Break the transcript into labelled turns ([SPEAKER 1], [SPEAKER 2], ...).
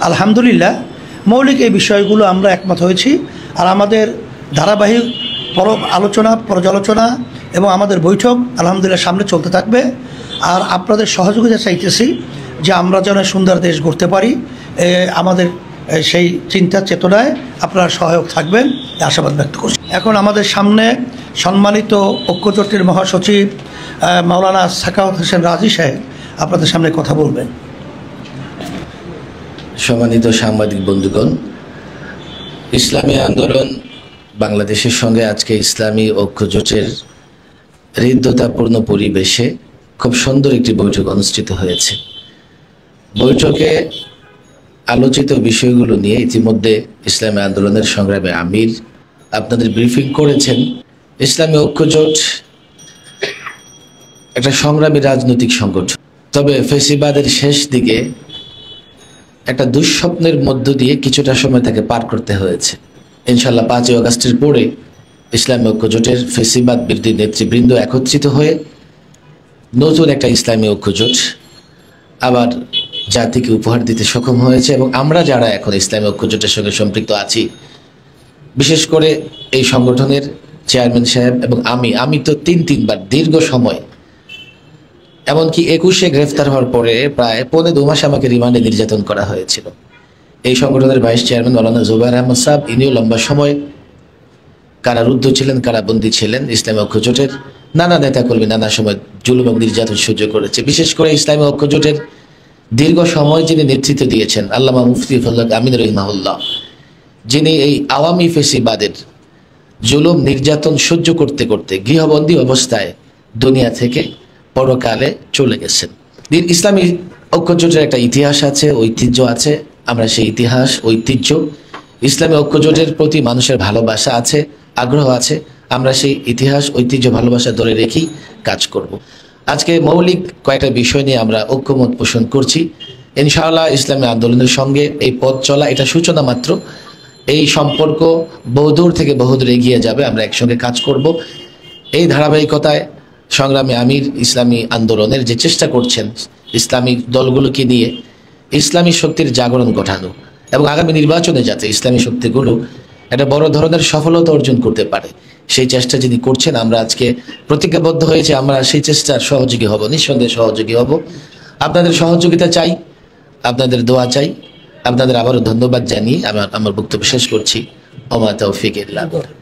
[SPEAKER 1] আলহামদুলিল্লাহ মৌলিক এই বিষয়গুলো আমরা একমত হয়েছি। আর আমাদের ধারাবাহিক আলোচনা পর্যালোচনা এবং আমাদের বৈঠক আলহামদুলিল্লাহ সামনে চলতে থাকবে। আর আপনাদের সহযোগিতা চাইতেছি যে আমরা যেন সুন্দর দেশ গড়তে পারি, আমাদের সেই চিন্তা চেতনায় আপনারা সহায়ক থাকবেন আশাবাদ ব্যক্ত করছি। এখন আমাদের সামনে সম্মানিত ঐক্যজোটের মহাসচিব মাওলানা সাখাওয়াত হোসেন রাজি সাহেব আপনাদের সামনে কথা বলবেন।
[SPEAKER 2] সম্মানিত সাংবাদিক বন্ধুগণ, ইসলামী আন্দোলন বাংলাদেশের সঙ্গে আজকে ইসলামী ঐক্যজোটের হৃদ্যতাপূর্ণ পরিবেশে খুব সুন্দর একটি বৈঠক অনুষ্ঠিত হয়েছে। বৈঠকে আলোচিত বিষয়গুলো নিয়ে ইতিমধ্যে ইসলামী আন্দোলনের সংগ্রামী আমির আপনাদের ব্রিফিং করেছেন। ইসলামী ঐক্যজোট একটা সংগ্রামী রাজনৈতিক সংগঠন, তবে ফেসিবাদের শেষ দিকে একটা দুঃস্বপ্নের মধ্য দিয়ে কিছুটা সময় তাকে পার করতে হয়েছে। ইনশাল্লাহ 5ই আগস্টের পরে ইসলামী ঐক্যজোটের ফেসিবাদ বিরোধী নেতৃবৃন্দ একত্রিত হয়ে নতুন একটা ইসলামী ঐক্যজোট আবার জাতিকে উপহার দিতে সক্ষম হয়েছে। এবং আমরা যারা এখন ইসলামী ঐক্যজোটের সঙ্গে সম্পৃক্ত আছি, বিশেষ করে এই সংগঠনের চেয়ারম্যান সাহেব এবং আমি তো তিনবার দীর্ঘ সময়, এমনকি 21-এ গ্রেফতার হওয়ার পরে প্রায় 2.5 মাস আমাকে রিমান্ডে নির্যাতন করা হয়েছিল। এই সংগঠনের ভাইস চেয়ারম্যান মাওলানা জুবায়ের আহমদ সাহেব, ইনিও লম্বা সময় কারারুদ্ধ ছিলেন, কারাবন্দী ছিলেন। ইসলামী ঐক্যজোটের নানা নেতাকর্মী নানা সময় জুলুম এবং নির্যাতন সহ্য করেছে। বিশেষ করে ইসলামী ঐক্যজোটের দীর্ঘ সময় যিনি নেতৃত্ব দিয়েছেন আল্লামা মুফতি ফজল আমিন রহিমাহুল্লাহ, যিনি এই আওয়ামী ফেসিবাদের জুলুম নির্যাতন সহ্য করতে করতে গৃহবন্দী অবস্থায় দুনিয়া থেকে পরকালে চলে গেছেন। ইসলামী ঐক্যজোটের একটা ইতিহাস আছে, ঐতিহ্য আছে। আমরা সেই ইতিহাস ঐতিহ্য, ইসলামী ঐক্যজোটের প্রতি মানুষের ভালোবাসা আছে, আগ্রহ আছে। আমরা সেই ইতিহাস ঐতিহ্য ভালোবাসা ধরে রেখেই কাজ করব। আজকে মৌলিক কয়েকটা বিষয় নিয়ে আমরা ঐক্যমত পোষণ করছি। ইনশাআল্লাহ ইসলামী আন্দোলনের সঙ্গে এই পথ চলা এটা সূচনা মাত্র। এই সম্পর্ক বহুদূর থেকে বহুদূর এগিয়ে যাবে, আমরা একসঙ্গে কাজ করব। এই ধারাবাহিকতায় সংগ্রামী আমির ইসলামী আন্দোলনের যে চেষ্টা করছেন ইসলামী দলগুলোকে নিয়ে ইসলামী শক্তির জাগরণ ঘটানো এবং আগামী নির্বাচনে যাতে ইসলামী শক্তিগুলো একটা বড় ধরনের সফলতা অর্জন করতে পারে, সেই চেষ্টা যিনি করছেন, আমরা আজকে প্রতিজ্ঞাবদ্ধ হয়েছে আমরা সেই চেষ্টার সহযোগী হব, নিঃসন্দেহে সহযোগী হব। আপনাদের সহযোগিতা চাই, আপনাদের দোয়া চাই। আপনাদের আবারও ধন্যবাদ জানিয়ে আমার বক্তব্য শেষ করছি। ওমা তৌফিক ইল্লা বিল্লাহ।